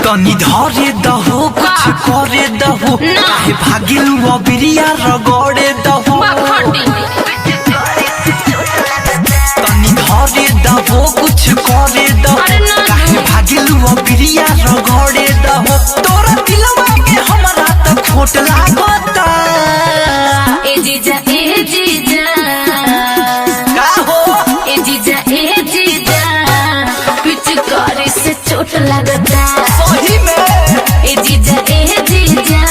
तनी धरे दहो कुछ करे दहो काहे भागिल बिरिया रगड़े दहो तनी धरे दहो कुछ करे दहो काहे भागिल बिरिया रगड़े दहो तोरा दिलवा के हमरा त खोट लागता ए जीजा का हो ए जीजा पिचकारी से चोट लगता सही में ए जीजा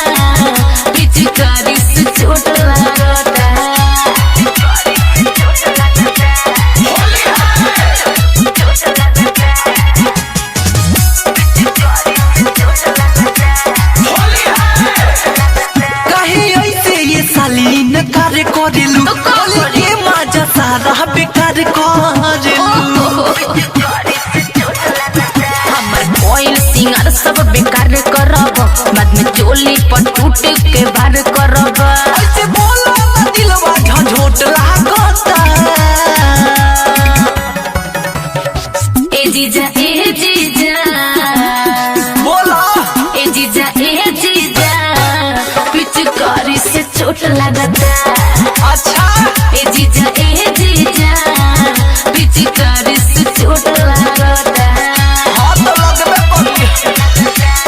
पिचकारी से चोट लगता काहे ऐसे ये सालीन कार्य करेलू के मजा सारा बेकार करेलू कोयल सिंगार सब बेकार करब बाद में चोली पर टूट के बार करब ऐसे बोलो ना दिलवा झंझोट लागता ए जीजा बोला ए जीजा पिचकारी से चोट लगता अच्छा ए जीजा पिचकारी से चोट लगता हाँ तो लगबे करी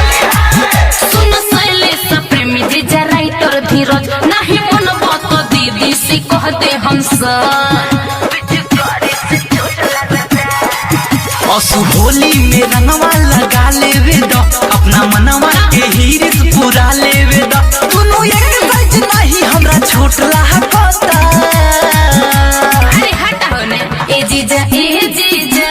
सुन शैलेश प्रेमी जीजा राइटर धीरज नहीं मन बात दीदी से कह दे हम असु होली में रंगवा लगा लेवे द अपना मनवा के हीरिस पूरा लेवे द दोनों एक साइज नहीं हमरा छोट लागता अरे हटा होने ए जीजा ए जीजा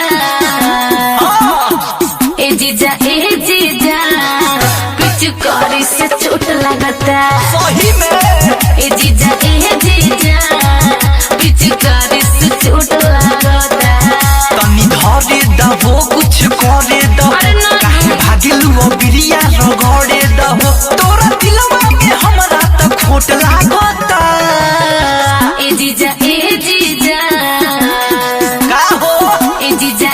पिचकारी से चोट लगता सही में ए जीजा पिचकारी से चोट लगता तनी धरे दहो कुछ करे दहो अरे ना। काहे भागिल बिरिया रगड़े दहो तोरा दिलवा के हमरा त खोट लागता ए जीजा का हो ए जीजा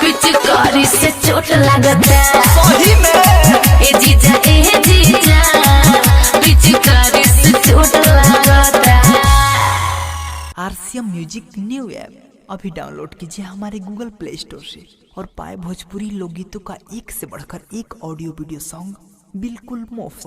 पिचकारी से चोट लगता सही में ए जीजा पिचकारी से चोट लगता आरसीएम म्यूजिक न्यू ऐप अभी डाउनलोड कीजिए हमारे गूगल प्ले स्टोर से और पाए भोजपुरी लोकगीतों का एक से बढ़कर एक ऑडियो वीडियो सॉन्ग बिल्कुल मुफ्त।